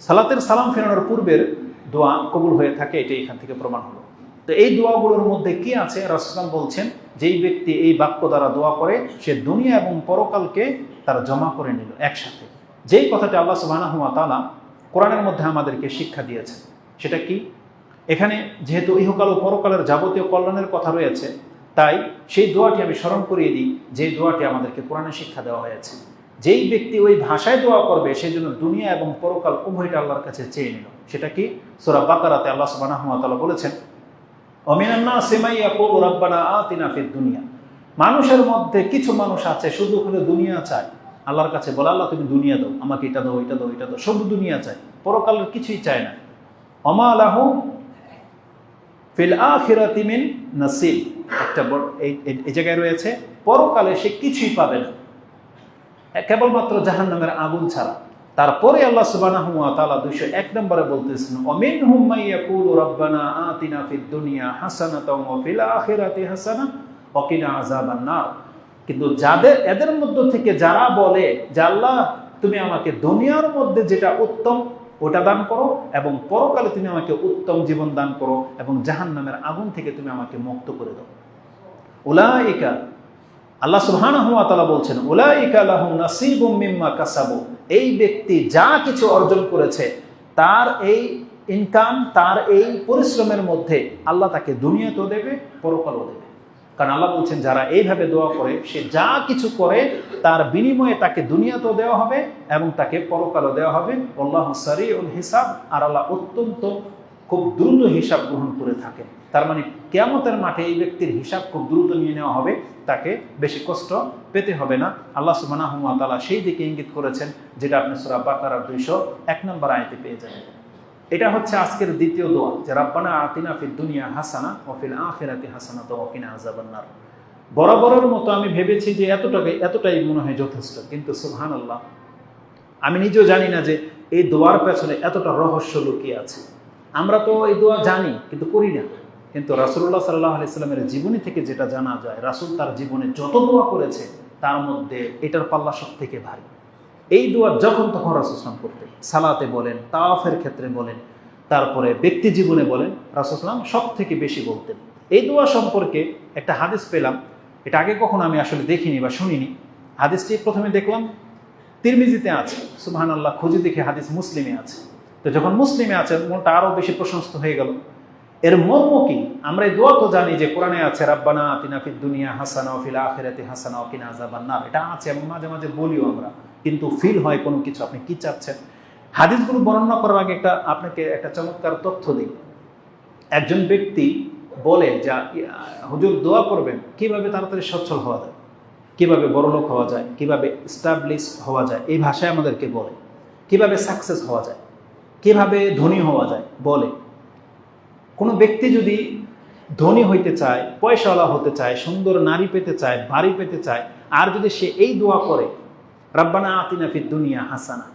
সালাতের সালাম ফেরানোর পূর্বের দোয়া কবুল হয়ে থাকে, এটা এখান থেকে প্রমাণ হলো। তো এই দোয়াগুলোর মধ্যে কি আছে? রাসূল বলছেন, যেই ব্যক্তি এই বাক্য দ্বারা দোয়া করে সে দুনিয়া এবং পরকালকে তারা জমা করে নিল একসাথে। যেই কথাটা আল্লাহ সুবহানাহু ওয়া তাআলা কোরআনের মধ্যে আমাদেরকে শিক্ষা দিয়েছে, সেটা কি? এখানে যেহেতু ইহকাল ও পরকালের যাবতীয় কল্যাণের কথা রয়েছে, তাই সেই দোয়াটি আমি স্মরণ করিয়ে দিই, যে দোয়াটি আমাদেরকে কোরআনে শিক্ষা দেওয়া হয়েছে। যেই ব্যক্তি ওই ভাষায় দোয়া করবে সেই জন্য দুনিয়া এবং পরকাল উভয়টা আল্লাহর কাছে চেয়ে নিল। সেটা কি? সূরা বাকারাতে আল্লাহ সুবহানাহু ওয়া তাআলা বলেছেন, ওয়ামিনান নাসি মান ইয়াকুলু রাব্বানা আতিনা ফিদ দুনিয়া। মানুষের মধ্যে কিছু মানুষ আছে শুধু দুনিয়া চায়, আল্লাহর কাছে বলে, আল্লাহ তুমি দুনিয়া দাও, আমাকে এটা দাও, এটা দাও, এটা দাও, শুধু দুনিয়া চায়, পরকালের কিছুই চায় না। ওমা লাহু ফিল আখিরাতি মিন নাসিব। একটা এই জায়গায় রয়েছে, পরকালে সে কিছুই পাবে না কেবলমাত্র জাহান্নামের আগুন ছাড়া। তারপরে আল্লাহ সুবহানাহু ওয়া তাআলা 201 নম্বরে বলতেছেন, ওয়ামিনহুম মান ইয়াকুলু রাব্বানা আতিনা ফিদ দুনিয়া হাসানাতাও ওয়া ফিল আখিরাতি হাসানা ওয়া কিনা আযাবান নার। কিন্তু এদের মধ্য থেকে যারা বলে যে আল্লাহ তুমি আমাকে দুনিয়ার মধ্যে যেটা উত্তম ওটা দান করো, এবং পরকালে তুমি আমাকে উত্তম জীবন দান করো, এবং জাহান্নামের আগুন থেকে তুমি আমাকে মুক্ত করে দাও। উলাইকা, আল্লাহ সুবহানাহু ওয়া তাআলা বলছেন, উলাইকা লাহুম নাসিবুম মিম্মা কাসাবু। এই ব্যক্তি যা কিছু অর্জন করেছে তার এই ইনকাম, তার এই পরিশ্রমের মধ্যে আল্লাহ তাকে দুনিয়াতেও দেবে, পরকালও দেবে। কারণ আল্লাহ বলছেন, যারা এইভাবে দোয়া করে সে যা কিছু করে তার বিনিময়ে তাকে দুনিয়াতেও দেওয়া হবে এবং তাকে পরকালও দেওয়া হবে। আল্লাহু সারিউল হিসাব, আর আল্লাহ অত্যন্ত খুব দ্রুত হিসাব গ্রহণ করে থাকে। তার মানে কিয়ামতের মাঠে এই ব্যক্তির হিসাব খুব দ্রুত নিয়ে নেওয়া হবে, তাকে বেশি কষ্ট পেতে হবে না। আল্লাহ সুবহানাহু ওয়া তাআলা সেই দিকে ইঙ্গিত করেছেন, যেটা আপনি সূরা বাকারার 201 নম্বর আয়াতে পেয়ে যাবেন। এটা হচ্ছে আজকের দ্বিতীয় দোয়া, যে রাব্বানা আতিনা ফিদ দুনিয়া হাসানা ওয়া ফিল আখিরাতি হাসানাতা ওয়া কিনা আযাবান নার। বরাবরের মতো আমি ভেবেছি যে এতটাই মনে হয় যথেষ্ট, কিন্তু সুবহানাল্লাহ, আমি নিজেও জানি না যে এই দোয়ার পেছনে এতটা রহস্য লুকিয়ে আছে। আমরা তো এই দোয়া জানি কিন্তু করি না। কিন্তু রাসূলুল্লাহ সাল্লাল্লাহু আলাইহি সাল্লামের জীবনী থেকে যেটা জানা যায়, রাসূল তার জীবনে যত দোয়া করেছে তার মধ্যে এটার পাল্লা সব থেকে ভারী। এই দোয়া যখন তখন রাসূল সাল্লাল্লাহু করতেন, সালাতে বলেন, তাওয়াফের ক্ষেত্রে বলেন, তারপরে ব্যক্তি জীবনে বলেন, রাসূল সাল্লাল্লাহু সব থেকে বেশি বলতেন। এই দোয়া সম্পর্কে একটা হাদিস পেলাম, এটা আগে কখনো আমি আসলে দেখিনি বা শুনিনি। হাদিসটি প্রথমে দেখলাম তিরমিজিতে আছে, সুবহানাল্লাহ, খুঁজে দেখে হাদিস মুসলিমে আছে। তো যখন মুসলিমে আছে, মনটা আরো বেশি প্রশস্ত হয়ে গেল। এর মর্ম কি? আমরা এই দোয়া তো জানি যে কোরআনে আছে, রাব্বানা আতিনা ফিদ দুনিয়া হাসানা ওয়া ফিল আখিরাতি হাসানা ওয়া কিনা আযাবান নার। এটা আছে এবং মাঝে মাঝে বলিও আমরা, কিন্তু ফিল হয় কোনো কিছু আপনি কি চাচ্ছেন। হাদিসগুলো বর্ণনা করার আগে আপনাকে একটা চমৎকার তথ্য দিই। একজন ব্যক্তি বলে যে হুজুর দোয়া করবেন কিভাবে তাড়াতাড়ি সচ্ছল হওয়া যায়, কিভাবে বড়লোক হওয়া যায়, কিভাবে এস্টাবলিশ হওয়া যায়, এই ভাষায় আমাদেরকে বলে। কিভাবে সাকসেস হওয়া যায়, কিভাবে ধনী হওয়া যায় বলে। কোনো ব্যক্তি যদি ধনী হইতে চায়, পয়সাওয়ালা হতে চায়, সুন্দর নারী পেতে চায়, বাড়ি পেতে চায়, আর যদি সে এই দোয়া করে রাব্বানা আতিনা ফিদ দুনিয়া হাসানা,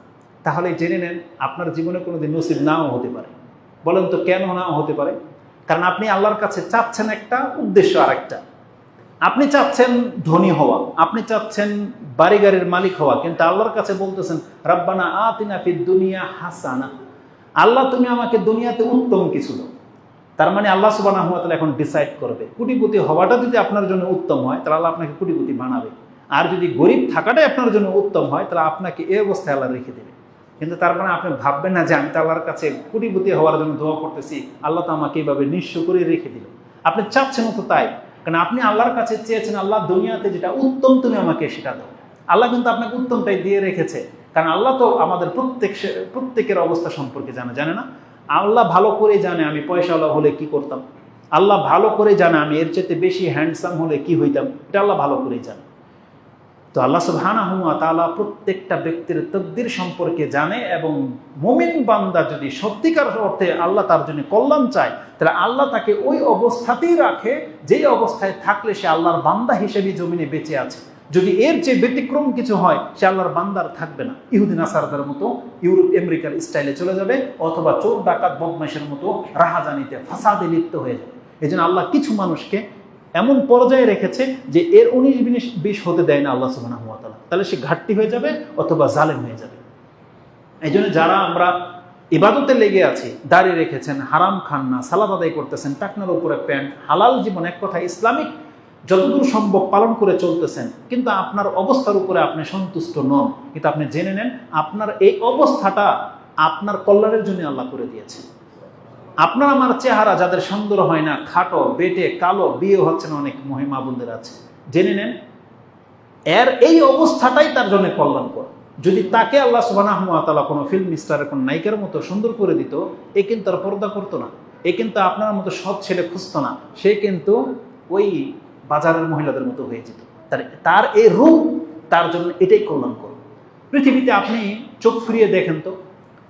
তাহলে জেনে নেন আপনার জীবনে কোনোদিন নসিব নাও হতে পারে। বলেন তো কেন নাও হতে পারে? কারণ আপনি আল্লাহর কাছে চাচ্ছেন একটা, উদ্দেশ্য আরেকটা। আপনি চাচ্ছেন ধনী হওয়া, আপনি চাচ্ছেন বাড়ি গাড়ির মালিক হওয়া, কিন্তু আল্লাহর কাছে বলতেছেন রাব্বানা আতিনা ফিদ দুনিয়া হাসানা, আল্লাহ তুমি আমাকে দুনিয়াতে উত্তম কিছু দাও। তার মানে আল্লাহ সুবহানাহু ওয়া তাআলা এখন ডিসাইড করবে, কোটিপতি হওয়াটা যদি আপনার জন্য উত্তম হয় তাহলে আল্লাহ আপনাকে কোটিপতি বানাবে, আর যদি গরিব থাকাটাই আপনার জন্য উত্তম হয় তাহলে আপনাকে এই অবস্থায় আল্লাহ রেখে দেবে। কিন্তু তার মানে আপনি ভাববেন না যে আমি তো আল্লাহর কাছে কোটিপতি হওয়ার জন্য দোয়া করতেছি, আল্লাহ তো আমাকে এইভাবে নিঃস্ব করে রেখে দিল। আপনি চাচ্ছেন তো তাই, কারণ আপনি আল্লাহর কাছে চেয়েছেন আল্লাহ দুনিয়াতে যেটা উত্তম তুমি আমাকে সেটা দাও। আল্লাহ কিন্তু আপনাকে উত্তমটাই দিয়ে রেখেছে, কারণ আল্লাহ তো আমাদের প্রত্যেকের অবস্থা সম্পর্কে জানে না? আল্লাহ ভালো করে জানে আমি পয়সাওয়ালা হলে কি করতাম, আল্লাহ ভালো করে জানে আমি এর চেয়ে বেশি হ্যান্ডসাম হলে কি হইতাম, এটা আল্লাহ ভালো করেই জানে। তো আল্লাহ সুবহানাহু ওয়া তাআলা প্রত্যেকটা ব্যক্তির তকদির সম্পর্কে জানে, এবং মুমিন বান্দা যদি সত্যিকার অর্থে আল্লাহ তার জন্য কল্যাণ চায় তাহলে আল্লাহ তাকে ওই অবস্থাতেই রাখে যেই অবস্থায় থাকলে সে আল্লাহর বান্দা হিসেবে জমিনে বেঁচে আছে। যদি এর চেয়ে ব্যতিক্রম কিছু হয় সে আল্লাহর বান্দার থাকবে না, ইহুদি নাসারাদের মতো ইউরোপ আমেরিকার স্টাইলে চলে যাবে, অথবা চোর ডাকাত বদমাইশের মতো রাহাজানিতে ফাসাদে লিপ্ত হয়ে যাবে। এই জন্য আল্লাহ কিছু মানুষকে এমন পর্যায়ে রেখেছে যে এর 19-20 হতে দেয় না আল্লাহ সুবহানাহু ওয়া তাআলা, তাহলে সে ঘাটতি হয়ে যাবে অথবা জালেম হয়ে যাবে। এই জন্য যারা আমরা ইবাদতে লেগে আছি, দাড়ি রেখেছেন, হারাম খান না, সালাত আদায় করতেছেন, টাকনার উপরে প্যান্ট, হালাল জীবন, এক কথা ইসলামিক যতদূর সম্ভব পালন করে চলতেছেন, কিন্তু আপনার অবস্থার উপরে আপনি সন্তুষ্ট নন। কিন্তু আপনি জেনে নেন আপনার এই অবস্থাটা আপনার কল্যাণের জন্য আল্লাহ করে দিয়েছে। আপনার আমার চেহারা যাদের সুন্দর হয় না, খাটো, বেটে, কালো, বিয়ে হচ্ছে না, অনেক মহিমা বোনদের আছে, জেনে নেন এর এই অবস্থাটাই তার জন্য কল্যাণকর। যদি তাকে আল্লাহ সুবহানাহু ওয়া তাআলা কোনো ফিল্ম স্টারের কোন নায়িকার মতো সুন্দর করে দিত, এ কিন্তু আর পর্দা করতো না, এ কিন্তু আপনার মতো সৎ ছেলে খুঁজতো না, সে কিন্তু ওই বাজারের মহিলাদের মতো হয়ে যেত। তার এই রূপ তার জন্য এটাই কল্যাণকর। পৃথিবীতে আপনি চোখ ফিরিয়ে দেখেন তো,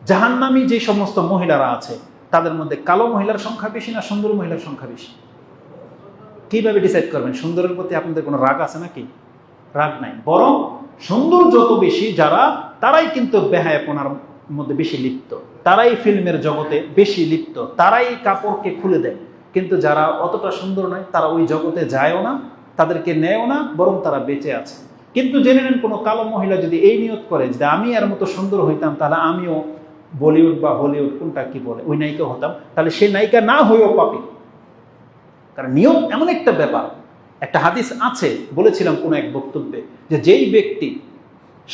জাহান্নামী যে সমস্ত মহিলারা আছে তাদের মধ্যে কালো মহিলার সংখ্যা বেশি না সুন্দর মহিলার সংখ্যা বেশি? কিভাবে ডিসাইড করবেন? সুন্দরের প্রতি আপনাদের কোনো রাগ আছে নাকি? রাগ নাই, বরং সুন্দর যত বেশি যারা, তারাই কিন্তু বেহায়াপনার মধ্যে বেশি লিপ্ত, তারাই ফিল্মের জগতে বেশি লিপ্ত, তারাই কাপড়কে খুলে দেয়। কিন্তু যারা অতটা সুন্দর নয় তারা ওই জগতে যায়ও না, তাদেরকে নেয়ও না, বরং তারা বেঁচে আছে। কিন্তু জেনে নেন কোনো কালো মহিলা যদি এই নিয়ত করে যে আমি এর মতো সুন্দর হইতাম, তাহলে আমিও বলিউড বা হলিউড, কোনটা কি বলে, ওই নায়িকা হতাম, তাহলে সে নায়িকা না হয়েও পাপী। কারণ নিয়ত এমন একটা ব্যাপার। একটা হাদিস আছে, বলেছিলাম কোন এক বক্তব্যে, যে যেই ব্যক্তি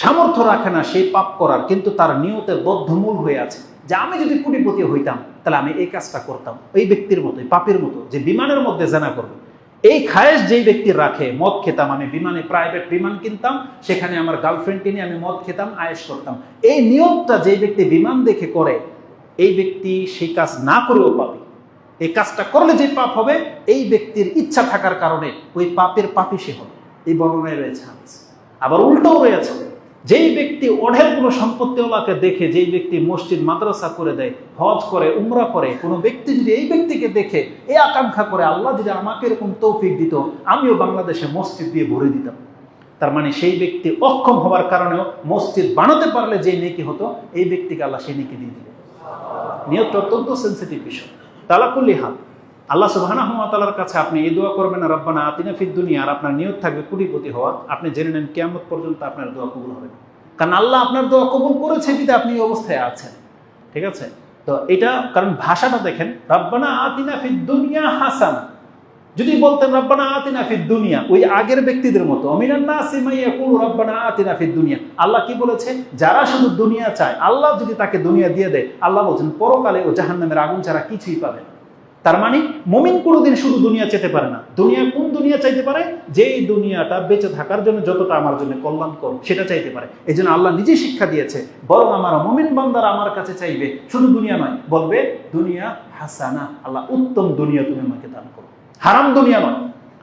সামর্থ্য রাখে না সেই পাপ করার, কিন্তু তার নিয়তের বদ্ধমূল হয়ে আছে যে আমি যদি কোটিপতি হইতাম তাহলে আমি এই কাজটা করতাম, ওই ব্যক্তির মতো, পাপের মতো, যে বিমানের মধ্যে জেনা করবে, এই খায়েশ যেই ব্যক্তি রাখে, মদ খেতাম আমি, বিমানে প্রাইভেট বিমান কিনতাম, সেখানে আমার গার্লফ্রেন্ডকে নিয়ে আমি মদ খেতাম, আয়েশ করতাম, এই নিয়তটা যেই ব্যক্তি বিমান দেখে করে, এই ব্যক্তি সেই কাজ না করেও পাপী। এই কাজটা করলে যে পাপ হবে, এই ব্যক্তির ইচ্ছা থাকার কারণে ওই পাপের পাপী সে হবে। এই বর্ণনায় রয়েছে। আবার উল্টোও রয়েছে, যেই ব্যক্তি অঢেল কোনো সম্পত্তিওয়ালাকে দেখে, যেই ব্যক্তি মসজিদ মাদ্রাসা করে দেয়, হজ করে, উমরা করে, কোনো ব্যক্তি যদি এই ব্যক্তিকে দেখে এই আকাঙ্ক্ষা করে, আল্লাহ যদি আমাকে এরকম তৌফিক দিত, আমিও বাংলাদেশে মসজিদ দিয়ে ভরে দিতাম, তার মানে সেই ব্যক্তি অক্ষম হওয়ার কারণেও মসজিদ বানাতে পারলে যে নেকি হতো, এই ব্যক্তিকে আল্লাহ সেই নেকি দিয়ে দিবে। নিয়ত অত্যন্ত সেন্সিটিভ বিষয়। তালাকুল্লি হাল, আল্লাহ সুবহানাহু ওয়া তাআলার কাছে আপনি এই দোয়া করবেন না, রব্বানা আতিনা ফিদ দুনিয়া, আর আপনার নিয়ত থাকবে কোটিপতি হওয়া, আপনি জেনে নেন কিয়ামত পর্যন্ত আপনার দোয়া কবুল হবে না। কারণ আল্লাহ আপনার দোয়া কবুল করেছে বিধে আপনি এই অবস্থায় আছেন। ঠিক আছে? তো এটা, কারণ ভাষাটা দেখেন, রব্বানা আতিনা ফিদ দুনিয়া হাসানা, যদি বলতেন রব্বানা আতিনা ফিদ দুনিয়া, ওই আগের ব্যক্তিদের মতো, মিনান নাসি মান ইয়াকুলু রব্বানা আতিনা ফিদ দুনিয়া, আল্লাহ কি বলেছে? যারা শুধু দুনিয়া চায়, আল্লাহ যদি তাকে দুনিয়া দিয়ে দেয়, আল্লাহ বলছেন পরকালে ও জাহান্নামের আগুন ছাড়া কিছুই পাবে না। তার মানে মুমিন কোনোদিন শুধু দুনিয়া চাইতে পারে না। দুনিয়া কোন দুনিয়া চাইতে পারে? যেই দুনিয়াটা বেঁচে থাকার জন্য যতটা আমার জন্য কল্যাণকর সেটা চাইতে পারে। এই জন্য আল্লাহ নিজেই শিক্ষা দিয়েছে, বরং আমার মুমিন বান্দারা আমার কাছে চাইবে শুধু দুনিয়া নয়, বলবে দুনিয়া হাসানা, আল্লাহ উত্তম দুনিয়া তুমি আমাকে দান করো, হারাম দুনিয়া নয়।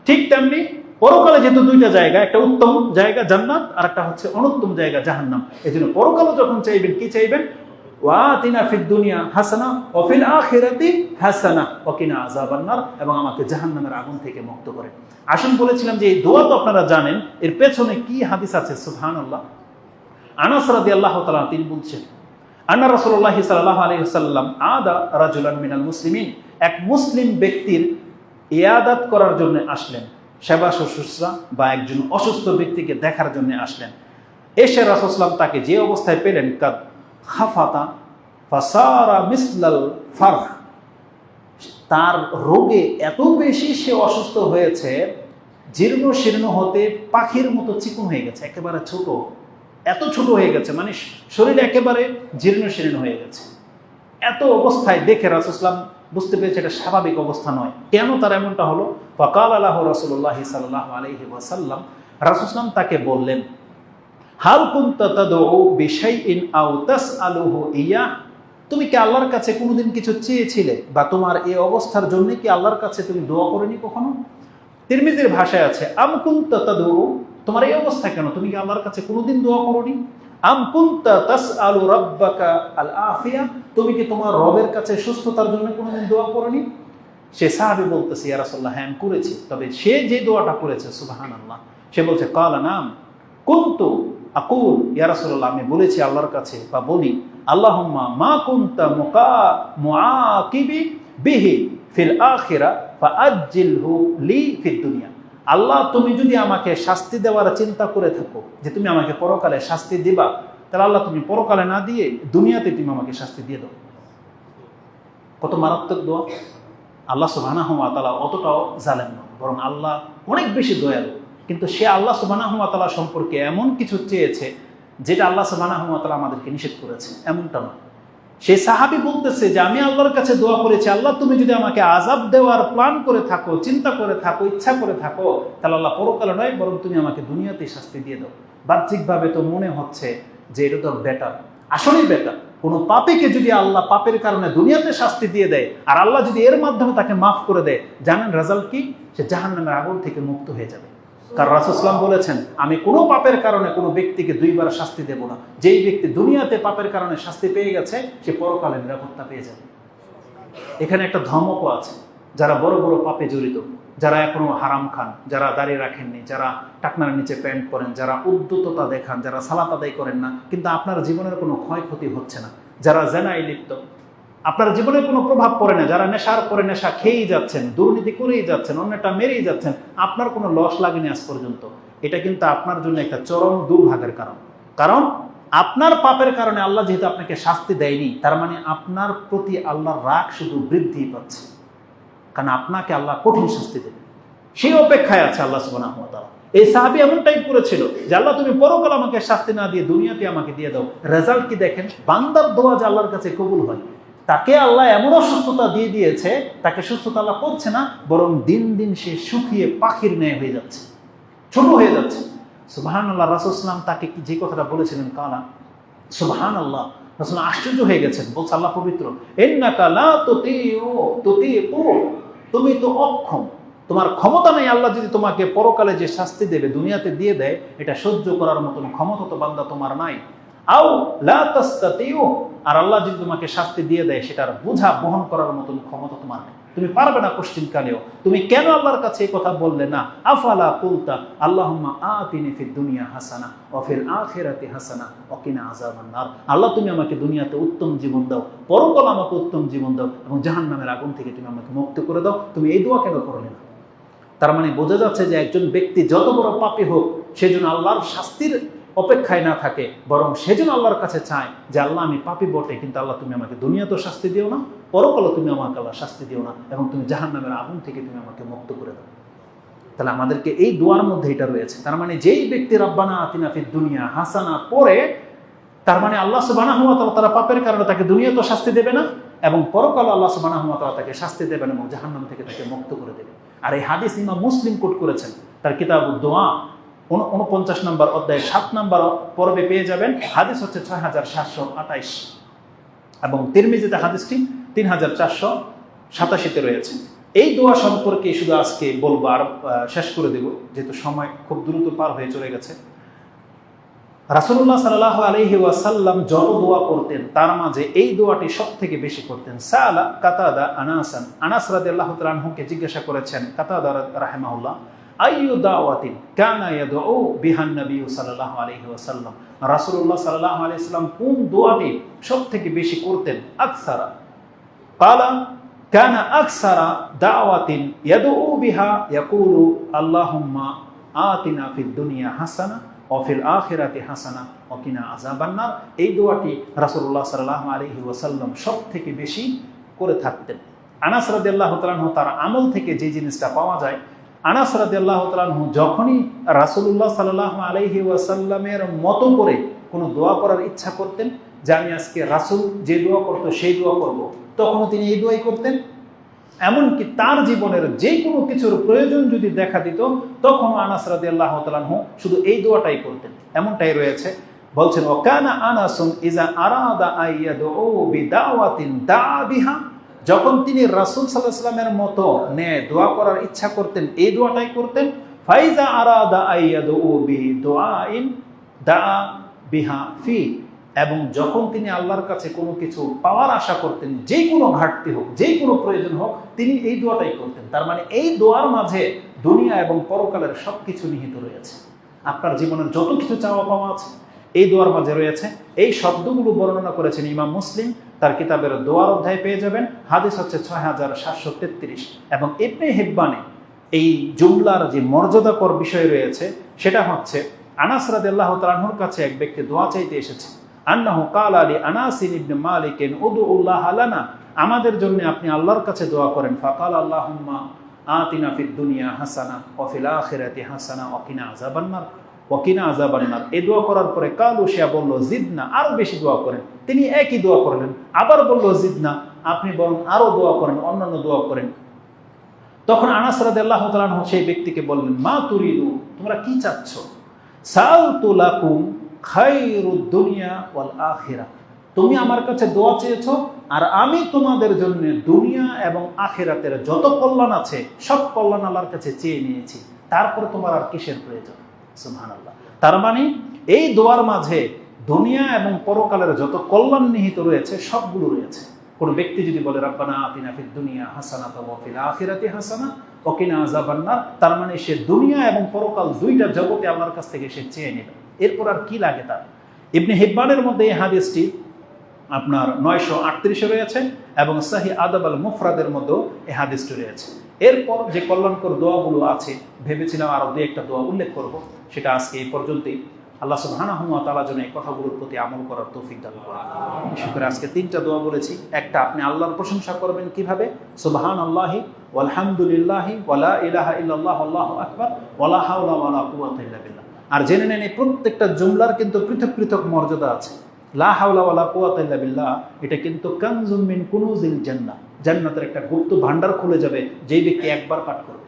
ঠিক তেমনি পরকালে যেহেতু দুইটা জায়গা, একটা উত্তম জায়গা জান্নাত, আর একটা হচ্ছে অনুত্তম জায়গা জাহান্নাম। এই জন্য পরকালে যখন চাইবেন, কি চাইবেন? ওয়াতিনা ফিদ দুনিয়া হাসানা ওয়া ফিল আখিরাতি হাসানা ওয়া কিনা আযাবান নার, এবং আমাকে জাহান্নামের আগুন থেকে মুক্ত করে। আসুন, বলেছিলাম যে এই দোয়া তো আপনারা জানেন, এর পেছনে কি হাদিস আছে সুবহানাল্লাহ। আনাস রাদিয়াল্লাহু তাআলা তিনি বলছেন, আন্না রাসূলুল্লাহ সাল্লাল্লাহু আলাইহি ওয়াসাল্লাম আদা রাজুলান মিনাল মুসলিমিন, এক মুসলিম ব্যক্তির ইয়াদাত করার জন্য আসলেন, সেবা শুশ্রূষা বা একজন অসুস্থ ব্যক্তিকে দেখার জন্য আসলেন। এসে রাসূল সাল্লাল্লাহু আলাইহি ওয়াসাল্লাম তাকে যে অবস্থায় পেলেন, কাদ খাফাতা ফাসারা মিসলাল ফারহ, তার রোগে এত বেশি সে অসুস্থ হয়েছে, জীর্ণ শীর্ণ হতে পাখির মতো চিকন হয়ে গেছে, একেবারে ছোট, এত ছোট হয়ে গেছে, মানে শরীর একেবারে জীর্ণ শীর্ণ হয়ে গেছে। এত অবস্থায় দেখে রাসূল সাল্লাল্লাহু আলাইহি ওয়াসাল্লাম বুঝতে পেরেছে এটা স্বাভাবিক অবস্থা নয়। কেন তার এমনটা হলো? ফাকালা লাহু রাসূলুল্লাহ সাল্লাল্লাহু আলাইহি ওয়াসাল্লাম, রাসূল সাল্লাল্লাহু আলাইহি ওয়াসাল্লাম তাকে বললেন, হাল কুনতা তাদউ বিশাইইন আও তাসআলুহু ইয়া, তুমি কি আল্লাহর কাছে কোনোদিন কিছু চেয়েছিলে, বা তোমার এই অবস্থার জন্য কি আল্লাহর কাছে তুমি দোয়া করেনি কখনো? তিরমিজির ভাষায় আছে, আম কুনতা তাদউ, তোমার এই অবস্থা কেন, তুমি কি আল্লাহর কাছে কোনোদিন দোয়া করোনি? আম কুনতা তাসআলু রাব্বাকা আল আফিয়া, তুমি কি তোমার রবের কাছে সুস্থতার জন্য কোনোদিন দোয়া করোনি? সে সাহাবী বলতেছে, ইয়া রাসূলুল্লাহ, হ্যাঁ আমি করেছি। তবে সে যে দোয়াটা করেছে, সুবহানাল্লাহ, সে বলছে, ক্বালা নাম কুনতু আকুল, ইয়া রাসূলুল্লাহ, আমি বলেছি আল্লাহর কাছে বা বলি, আল্লাহুম্মা মা কুনতা মুআকিবি বিহি ফিল আখিরা ফাআজ্জিলহু লি ফিদ দুনিয়া, আল্লাহ তুমি যদি আমাকে শাস্তি দেওয়ার চিন্তা করে থাকো, যে তুমি আমাকে পরকালে শাস্তি দিবা, তাহলে আল্লাহ তুমি পরকালে না দিয়ে দুনিয়াতে তুমি আমাকে শাস্তি দিয়ে দাও। কত মারাত্মক দোয়া! আল্লাহ সুবহানাহু ওয়া তাআলা অতটাও জালেম না, বরং আল্লাহ অনেক বেশি দয়ালু। কিন্তু সে আল্লাহ সুবহানাহু ওয়া তাআলা সম্পর্কে এমন কিছু চেয়েছে যেটা আল্লাহ সুবহানাহু ওয়া তাআলা আমাদেরকে নিষেধ করেছে, এমনটা না। সেই সাহাবী বলতেছে যে আমি আল্লাহর কাছে দোয়া করেছি, আল্লাহ তুমি যদি আমাকে আযাব দেওয়ার প্ল্যান করে থাকো, চিন্তা করে থাকো, ইচ্ছা করে থাকো, তাহলে আল্লাহ পরকালে নয় বরং তুমি আমাকে দুনিয়াতেই শাস্তি দিয়ে দাও। বাহ্যিকভাবে তো মনে হচ্ছে যে এটা তো বেটার, আসলেই বেটার। কোনো পাপীকে যদি আল্লাহ পাপের কারণে দুনিয়াতে শাস্তি দিয়ে দেয় আর আল্লাহ যদি এর মাধ্যমে তাকে মাফ করে দেয়, জানেন রেজাল্ট কি? সে জাহান্নামের আগুন থেকে মুক্ত হয়ে যাবে। কারণ রাসূল সাল্লাল্লাহু আলাইহি ওয়াসাল্লাম বলেছেন, আমি কোনো পাপের কারণে কোনো ব্যক্তিকে দুইবার শাস্তি দেব না। যেই ব্যক্তি দুনিয়াতে পাপের কারণে শাস্তি পেয়ে গেছে সে পরকালে নিরাপত্তা পেয়ে যাবে। এখানে একটা ধমকও আছে, যারা বড় বড় পাপে জড়িত, যারা এখনো হারাম খান, যারা দাঁড়িয়ে রাখেননি, যারা টাকনার নিচে প্যান্ট পরেন, যারা উদ্যততা দেখান, যারা সালাত আদায় করেন না কিন্তু আপনার জীবনের কোনো ক্ষয়ক্ষতি হচ্ছে না, যারা জেনায় লিপ্ত, আপনার জীবনে কোনো প্রভাব পড়ে না, যারা নেশার পরে নেশা খেয়েই যাচ্ছেন, দুর্নীতি করেই যাচ্ছেন, অন্যটা মেরেই যাচ্ছেন, আপনার কোনো লস লাগেনি আজ পর্যন্ত, এটা কিন্তু আপনার জন্য একটা চরম দুর্ভাগ্যের কারণ। কারণ আপনার পাপের কারণে আল্লাহ যেহেতু আপনাকে শাস্তি দেয়নি, তার মানে আপনার প্রতি আল্লাহর রাগ শুধু বৃদ্ধি পাচ্ছে, কারণ আপনাকে আল্লাহ কঠিন শাস্তি দেবে, সেই অপেক্ষায় আছে আল্লাহ সুবহানাহু ওয়া তাআলা। এই সাহাবী এমনটাই করেছিল যে আল্লাহ তুমি পরকাল আমাকে শাস্তি না দিয়ে দুনিয়াতে আমাকে দিয়ে দাও। রেজাল্ট কি দেখেন? বান্দার দোয়া যে আল্লাহর কাছে কবুল হয়, তাকে আল্লাহ এমন অসুস্থতা দিয়ে দিয়েছে, তাকে সুস্থতা আল্লাহ করছে না, বরং দিন দিন সে শুকিয়ে পাখির ন্যায় হয়ে যাচ্ছে, ছোট হয়ে যাচ্ছে। সুবহানাল্লাহ। রাসূল সাল্লাল্লাহু আলাইহি ওয়াসাল্লাম তাকে যে কথাটা বলেছিলেন, কালা সুবহানাল্লাহ, রাসূল আশ্চর্য হয়ে গেছেন, বলছে আল্লাহ পবিত্র, ইন্নাকা লা তুতিকু, তুমি তো অক্ষম, তোমার ক্ষমতা নেই। আল্লাহ যদি তোমাকে পরকালে যে শাস্তি দেবে দুনিয়াতে দিয়ে দেয়, এটা সহ্য করার মতন ক্ষমতা তো বান্দা তোমার নাই। আও লা তাস্তাতিউ, আর আল্লাহ যদি তোমাকে শাস্তি দিয়ে দেয় সেটার বোঝা বহন করার মতন ক্ষমতা তোমার নেই, তুমি পারবে না কোশ্চিন কালেও। তুমি কেন আল্লাহর কাছে এই কথা বললে না? আফালা কুলতা আল্লাহুম্মা আতিনি ফিদ দুনিয়া হাসানা ওয়া ফিল আখিরাতি হাসানা ওয়া কিনা আযাবান নার, আল্লাহ তুমি আমাকে দুনিয়াতে উত্তম জীবন দাও, পরকালে আমাকে উত্তম জীবন দাও, এবং জাহান্নামের আগুন থেকে তুমি আমাকে মুক্ত করে দাও। তুমি এই দোয়া কেন করলে না? তার মানে বোঝা যাচ্ছে যে একজন ব্যক্তি যত বড় পাপী হোক, সেজন্য আল্লাহর শাস্তির অপেক্ষায় না থাকে, বরং সেজন্য আল্লাহর কাছে চায় যে আল্লাহ আমি পাপী বটে, কিন্তু আল্লাহ তুমি আমাকে দুনিয়াতেও শাস্তি দিও না, পরকালে তুমি আমাকে আল্লাহ শাস্তি দিও না, এবং তুমি জাহান্নামের আগুন থেকে তুমি আমাকে মুক্ত করে দাও। তাহলে আমাদেরকে এই দোয়ার মধ্যে এটা রয়েছে। তার মানে যেই ব্যক্তি রব্বানা আতিনা ফিদ দুনিয়া হাসানা পড়ে, তার মানে আল্লাহ সুবহানাহু ওয়া তাআলা তার পাপের কারণে তাকে দুনিয়াতেও শাস্তি দেবে না, এবং পরকালে আল্লাহ সুবহানাহু ওয়া তাআলা তাকে শাস্তি দেবেন এবং জাহান্নাম থেকে তাকে মুক্ত করে দেবে। আর এই হাদিস ইমাম মুসলিম কোট করেছেন তার কিতাবুদ দোয়া 49 নম্বর অধ্যায় 7 নম্বর পর্বে পেয়ে যাবেন। হাদিস হচ্ছে 6728, এবং তিরমিজিতে হাদিসটি 3487 রয়েছে। এই দোয়া সম্পর্কে শুধু আজকে বলবো, আর শেষ করে দেব যেহেতু সময় খুব দ্রুত পার হয়ে চলে গেছে। রাসূলুল্লাহ সাল্লাল্লাহু আলাইহি ওয়াসাল্লাম যত দোয়া করতেন তার মাঝে এই দোয়াটি সবথেকে বেশি করতেন। সাআলা কাতাদা আনাসান, আনাস রাদিয়াল্লাহু তাআলা আনহুকে জিজ্ঞাসা করেছেন কাতাদা রাহিমাহুল্লাহ, আইয়ু দাওয়াতিন কানা ইয়াদউ বিহান নবী সাল্লাল্লাহু আলাইহি ওয়াসাল্লাম, রাসূলুল্লাহ সাল্লাল্লাহু আলাইহি ওয়াসাল্লাম কোন দোয়াটি সবথেকে বেশি করতেন? আকসারা ক্বালা কানা আকসারা দাওয়াতিন ইয়াদউ বিহা ইয়াকুলু আল্লাহুম্মা আতিনা ফিদ দুনিয়া হাসানা ওয়া ফিল আখিরাতি হাসানা ওয়া কিনা আযাবান নার। এই দোয়াটি রাসূলুল্লাহ সাল্লাল্লাহু আলাইহি ওয়াসাল্লাম সবথেকে বেশি করে থাকতেন। আনাস রাদিয়াল্লাহু তাআলা আনহু তার আমল থেকে যে জিনিসটা পাওয়া যায়, আনাস রাদিয়াল্লাহু তাআলা আনহু যখনই রাসূলুল্লাহ সাল্লাল্লাহু আলাইহি ওয়াসাল্লামের মতো করে কোনো দোয়া করার ইচ্ছা করতেন, যে আমি আজকে রাসূল যে দোয়া করতো সেই দোয়া করব, তখনও তিনি এই দোয়াই করতেন। এমনকি তার জীবনের যে কোনো কিছুর প্রয়োজন যদি দেখা দিত, তখনও আনাস রাদিয়াল্লাহু তাআলা আনহু শুধু এই দোয়াটাই করতেন। এমনটাই রয়েছে, বলছেন ওয়াকানা আনাসুন ইজা আরাদা আইয়াদউ বিদাওয়াতিন দাআ বিহা, যখন তিনি রাসূল সাল্লাল্লাহু আলাইহি ওয়াসাল্লামের মতো দোয়া করার ইচ্ছা করতেন এই দোয়াটাই করতেন। ফাইজা আরাদা আইয়াদউ বিদুআইন দাআ বিহা ফি, এবং যখন তিনি আল্লাহর কাছে কোনো কিছু পাওয়ার আশা করতেন, যে কোনো ঘাটতি হোক, যে কোনো প্রয়োজন হোক, তিনি এই দোয়াটাই করতেন। তার মানে এই দোয়ার মাঝে দুনিয়া এবং পরকালের সবকিছু নিহিত রয়েছে। আপনার জীবনের যত কিছু চাওয়া পাওয়া আছে এই দোয়ার মাঝে রয়েছে। এই শব্দগুলো বর্ণনা করেছেন ইমাম মুসলিম তার কিতাবের দোয়ার অধ্যায় পেয়ে যাবেন। হাদিস হচ্ছে 6733, এবং ইবনে হিব্বানে এই জুমলার যে মর্যাদাকর বিষয় রয়েছে সেটা হচ্ছে, আনাস রাদিয়াল্লাহু তাআলা আনহুর কাছে এক ব্যক্তি দোয়া চাইতে এসেছে। আন্নাহু ক্বালা লি আনাস ইবনে মালিক উদউল্লাহ লানা আমাদের জন্য আপনি আল্লাহর কাছে দোয়া করেন। ফাকাল আল্লাহুম্মা আতিনা ফিদ দুনিয়া হাসানা ওয়া ফিল আখিরাতি হাসানা ওয়া কিনা আযাবান্নার ওয়া কিনা আযাবান্নার। এই দোয়া করার পরে কালু সে বলল জিদনা, আরো বেশি দোয়া করেন। তিনি একই দোয়া করলেন, আবার বলল জিদনা, আপনি বরং আরো দোয়া করেন, অন্যান্য দোয়া করেন। তখন আনাস রাদিয়াল্লাহু তাআলা আনহু সেই ব্যক্তিকে বললেন, মা তুরিদু, তোমরা কি চাচ্ছ? সালতু লাকুম খায়রুদ দুনিয়া ওয়াল আখিরাহ, তুমি আমার কাছে দোয়া চেয়েছো আর আমি তোমাদের জন্য দুনিয়া এবং আখিরাতের যত কল্যাণ আছে সব কল্যাণ আল্লাহর কাছে চেয়ে নিয়েছি, তারপরে তোমার আর কিসের প্রয়োজন? সুবহানাল্লাহ। তার মানে এই দোয়ার মাঝে দুনিয়া এবং পরকালের যত কল্যাণ নিহিত রয়েছে সবগুলো রয়েছে। কোন ব্যক্তি যদি বলে রাব্বানা আতিনা ফিদ দুনিয়া হাসানাতাও ওয়া ফিল আখিরাতি হাসানা ওয়া কিনা আযাবান্নার, তার মানে সে দুনিয়া এবং পরকাল দুইটা জগতে আল্লাহর কাছ থেকে সে চেয়ে নেবে, এরপর আর কি লাগে তার। ইবনে হিব্বানের মধ্যে এই হাদিসটি আপনার 938 রয়েছে এবং সহিহ আদাব আল মুফরাদের মধ্যেও এই হাদিসটি রয়েছে। এরপর যে কল্যাণকর দোয়াগুলো আছে, ভেবেছিলাম আরো দুই একটা দোয়া উল্লেখ করব, সেটা আজকে এই পর্যন্তই। আল্লাহ সুবহানাহু ওয়া তাআলা যেন এই কথাগুলোর প্রতি আমল করার তৌফিক দান করেন। বিশেষ করে আজকে 3টা দোয়া বলেছি। একটা, আপনি আল্লাহর প্রশংসা করবেন কিভাবে? সুবহানাল্লাহি ওয়ালহামদুলিল্লাহি ওয়া লা ইলাহা ইল্লাল্লাহু আল্লাহু আকবার ওয়া লা হাওলা ওয়া লা কুওয়াতা ইল্লা বিল্লাহ। আর জেনে নেন এই প্রত্যেকটা জুমলার কিন্তু পৃথক পৃথক মর্যাদা আছে। লা হাওলা ওয়া লা কুওয়াতা ইল্লা বিল্লাহ, এটা কিন্তু কানজুম মিন কুনুজিল জান্নাহ, জান্নাতের একটা গুপ্ত ভান্ডার খুলে যাবে যেই ব্যক্তি একবার পাঠ করবে।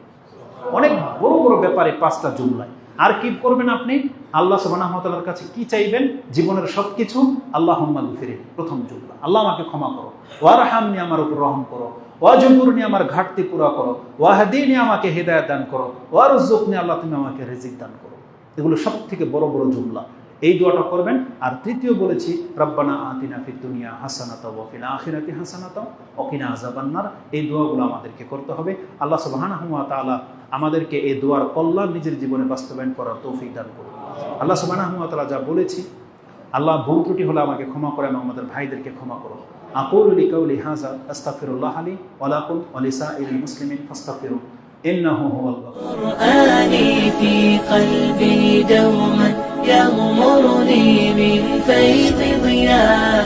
অনেক বড় বড় ব্যাপারে 5টা জুমলায়। আর কি করবেন আপনি? আল্লাহ সুবহানাহু ওয়া তাআলার কাছে কি চাইবেন? জীবনের সবকিছু। আল্লাহুম্মা গফিরলি, প্রথম জুমলা, আল্লাহ আমাকে ক্ষমা করো। ওয়ারহামনি, আমার উপর রহম করো। ওয়াজবুরনি, আমার ঘাটতি পুরা করো। ওয়াহদিনি, আমাকে হেদায়েত দান করো। ওয়ারযুকনি, আল্লাহ তুমি আমাকে রিজিক দান করো। এগুলো সব থেকে বড় বড় জুমলা। এই দোয়াটা করবেন। আর তৃতীয় বলেছি রব্বানা আতিনা ফিদ দুনিয়া হাসানাতাও ওয়া ফিল আখিরাতি হাসানাতাও ওয়া কিনা আযাবান্নার। এই দোয়াগুলো আমাদেরকে করতে হবে। আল্লাহ সুবহানাহু ওয়া তাআলা আমাদেরকে এই দোয়ার কল্যাণ নিজের জীবনে বাস্তবায়ন করার তৌফিক দান করুন। আল্লাহ সুবহানাহু ওয়া তাআলা যা বলেছি, আল্লাহ ভুল ত্রুটি হলে আমাকে ক্ষমা করে এবং আমাদের ভাইদেরকে ক্ষমা করো। আকুলু লিকাউলি হাযা আস্তাগফিরুল্লাহ লি ওয়া লাকুম ওয়া লিসাইরিল মুসলিমিন ফাস্তাগফিরু ইন্নাহু হুয়াল গফুর। قرآني في قلبي دوما يغمرني من فيض ضياء